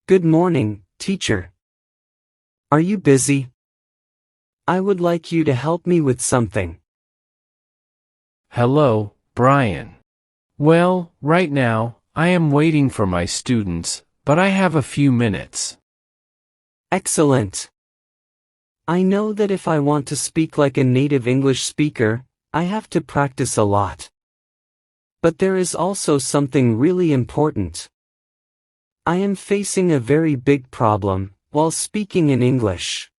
Good morning, teacher. Are you busy? I would like you to help me with something. Hello, Brian. Well, right now, I am waiting for my students, but I have a few minutes. Excellent. I know that if I want to speak like a native English speaker, I have to practice a lot. But there is also something really important. I am facing a very big problem while speaking in English.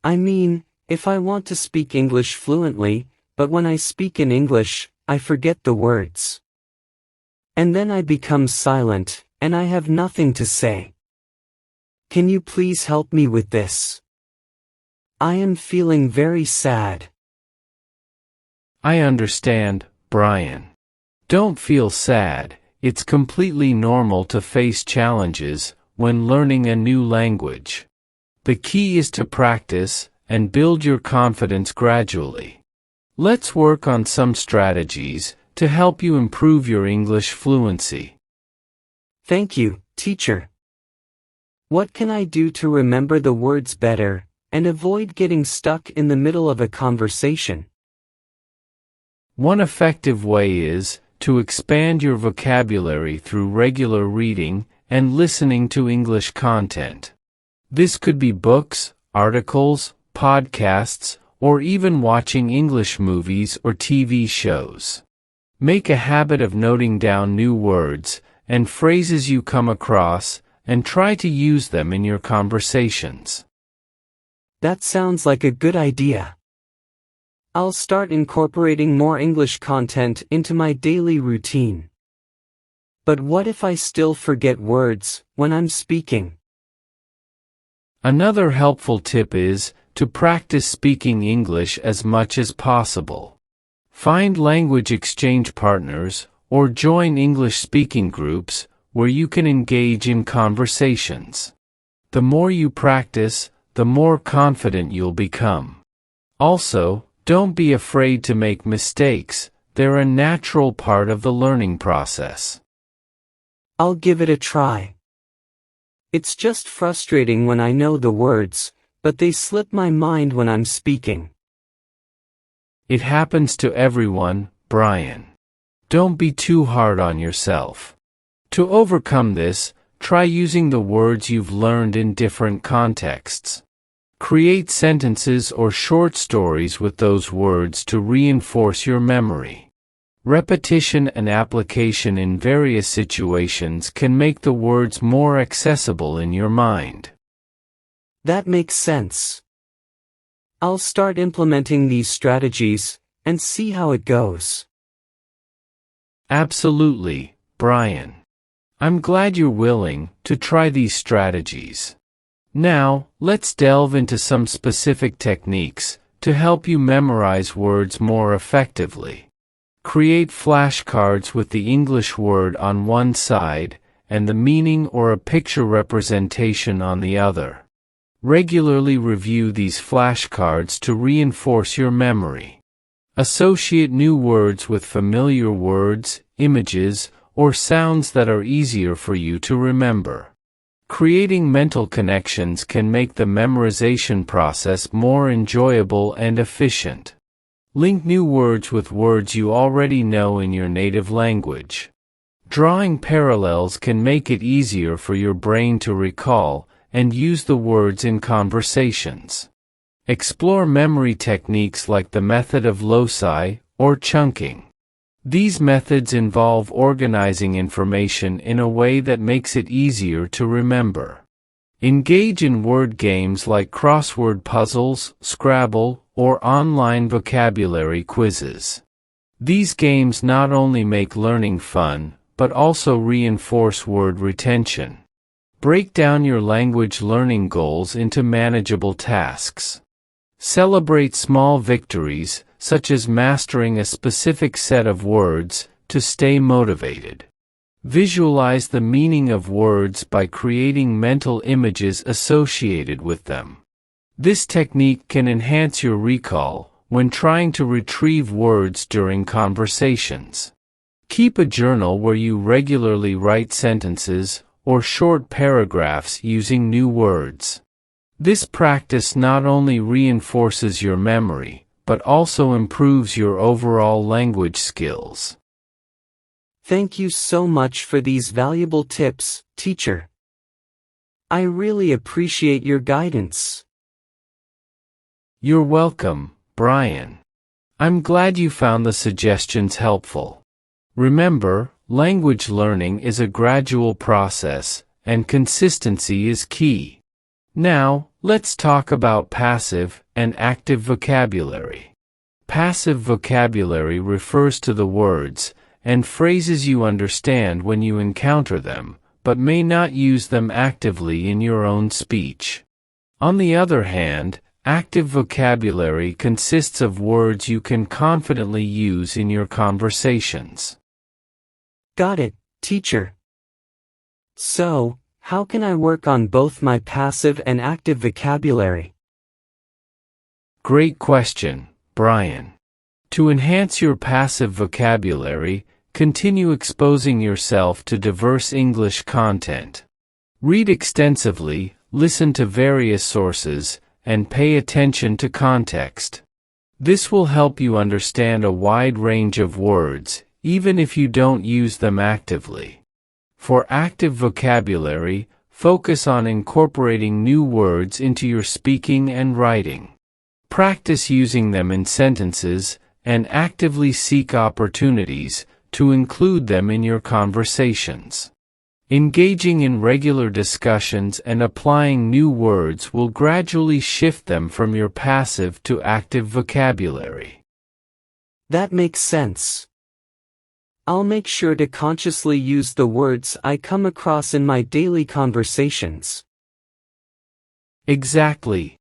I mean, if I want to speak English fluently, but when I speak in English, I forget the words. And then I become silent, and I have nothing to say. Can you please help me with this? I am feeling very sad. I understand, Brian. Don't feel sad. It's completely normal to face challenges when learning a new language. The key is to practice and build your confidence gradually. Let's work on some strategies to help you improve your English fluency. Thank you, teacher. What can I do to remember the words better and avoid getting stuck in the middle of a conversation? One effective way is to expand your vocabulary through regular reading and listening to English content. This could be books, articles, podcasts, or even watching English movies or TV shows. Make a habit of noting down new words and phrases you come across and try to use them in your conversations. That sounds like a good idea. I'll start incorporating more English content into my daily routine. But what if I still forget words when I'm speaking? Another helpful tip is to practice speaking English as much as possible. Find language exchange partners or join English speaking groups where you can engage in conversations. The more you practice, the more confident you'll become. Also, don't be afraid to make mistakes. They're a natural part of the learning process. I'll give it a try. It's just frustrating when I know the words, but they slip my mind when I'm speaking. It happens to everyone, Brian. Don't be too hard on yourself. To overcome this, try using the words you've learned in different contexts. Create sentences or short stories with those words to reinforce your memory. Repetition and application in various situations can make the words more accessible in your mind. That makes sense. I'll start implementing these strategies and see how it goes. Absolutely, Brian. I'm glad you're willing to try these strategies. Now, let's delve into some specific techniques to help you memorize words more effectively. Create flashcards with the English word on one side and the meaning or a picture representation on the other. Regularly review these flashcards to reinforce your memory. Associate new words with familiar words, images, or sounds that are easier for you to remember. Creating mental connections can make the memorization process more enjoyable and efficient. Link new words with words you already know in your native language. Drawing parallels can make it easier for your brain to recall and use the words in conversations. Explore memory techniques like the method of loci or chunking. These methods involve organizing information in a way that makes it easier to remember. Engage in word games like crossword puzzles, Scrabble, or online vocabulary quizzes. These games not only make learning fun, but also reinforce word retention. Break down your language learning goals into manageable tasks. Celebrate small victories, such as mastering a specific set of words, to stay motivated. Visualize the meaning of words by creating mental images associated with them. This technique can enhance your recall when trying to retrieve words during conversations. Keep a journal where you regularly write sentences or short paragraphs using new words. This practice not only reinforces your memory, but also improves your overall language skills. Thank you so much for these valuable tips, teacher. I really appreciate your guidance. You're welcome, Brian. I'm glad you found the suggestions helpful. Remember, language learning is a gradual process, and consistency is key. Now, let's talk about passive and active vocabulary. Passive vocabulary refers to the words and phrases you understand when you encounter them, but may not use them actively in your own speech. On the other hand, active vocabulary consists of words you can confidently use in your conversations. Got it, teacher. So, how can I work on both my passive and active vocabulary? Great question, Brian. To enhance your passive vocabulary, continue exposing yourself to diverse English content. Read extensively, listen to various sources, and pay attention to context. This will help you understand a wide range of words, even if you don't use them actively. For active vocabulary, focus on incorporating new words into your speaking and writing. Practice using them in sentences, and actively seek opportunities to include them in your conversations. Engaging in regular discussions and applying new words will gradually shift them from your passive to active vocabulary. That makes sense. I'll make sure to consciously use the words I come across in my daily conversations. Exactly.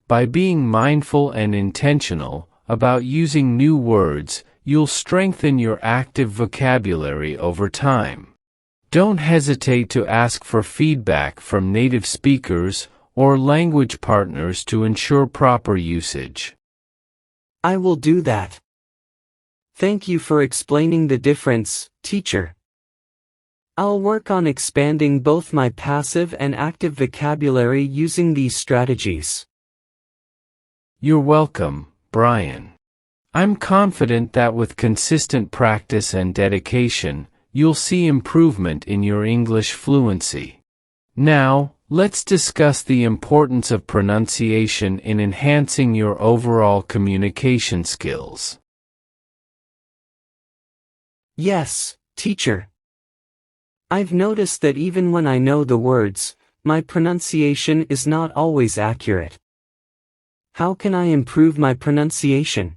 By being mindful and intentional about using new words, you'll strengthen your active vocabulary over time. Don't hesitate to ask for feedback from native speakers or language partners to ensure proper usage. I will do that. Thank you for explaining the difference, teacher. I'll work on expanding both my passive and active vocabulary using these strategies. You're welcome, Brian. I'm confident that with consistent practice and dedication, you'll see improvement in your English fluency. Now, let's discuss the importance of pronunciation in enhancing your overall communication skills. Yes, teacher. I've noticed that even when I know the words, my pronunciation is not always accurate. How can I improve my pronunciation?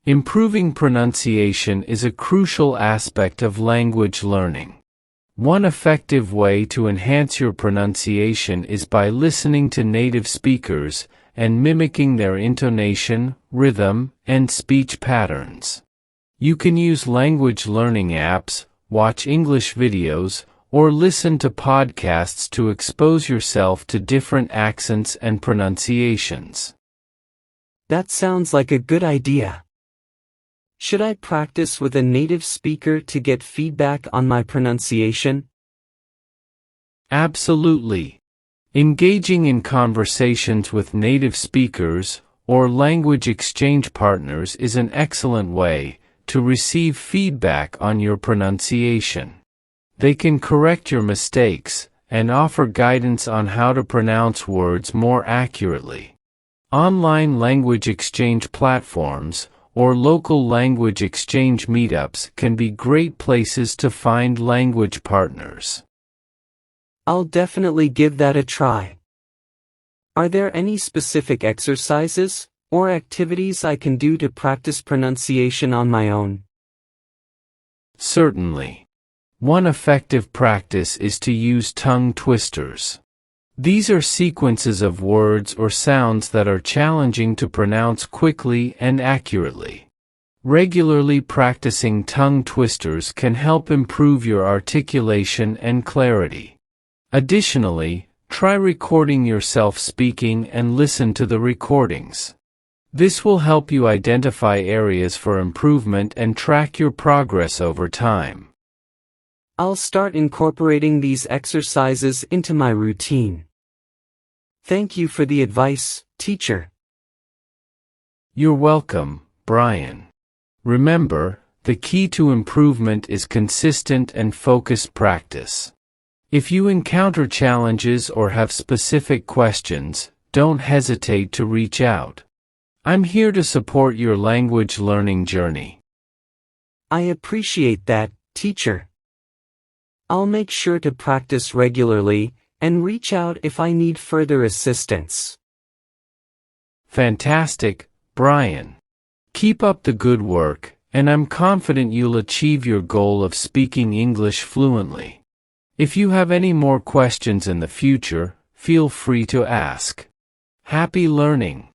Improving pronunciation is a crucial aspect of language learning. One effective way to enhance your pronunciation is by listening to native speakers and mimicking their intonation, rhythm, and speech patterns. You can use language learning apps, watch English videos, or listen to podcasts to expose yourself to different accents and pronunciations. That sounds like a good idea. Should I practice with a native speaker to get feedback on my pronunciation? Absolutely. Engaging in conversations with native speakers or language exchange partners is an excellent way to receive feedback on your pronunciation. They can correct your mistakes and offer guidance on how to pronounce words more accurately. Online language exchange platforms or local language exchange meetups can be great places to find language partners. I'll definitely give that a try. Are there any specific exercises or activities I can do to practice pronunciation on my own? Certainly. One effective practice is to use tongue twisters. These are sequences of words or sounds that are challenging to pronounce quickly and accurately. Regularly practicing tongue twisters can help improve your articulation and clarity. Additionally, try recording yourself speaking and listen to the recordings. This will help you identify areas for improvement and track your progress over time. I'll start incorporating these exercises into my routine. Thank you for the advice, teacher. You're welcome, Brian. Remember, the key to improvement is consistent and focused practice. If you encounter challenges or have specific questions, don't hesitate to reach out. I'm here to support your language learning journey. I appreciate that, teacher. I'll make sure to practice regularly and reach out if I need further assistance. Fantastic, Brian. Keep up the good work, and I'm confident you'll achieve your goal of speaking English fluently. If you have any more questions in the future, feel free to ask. Happy learning!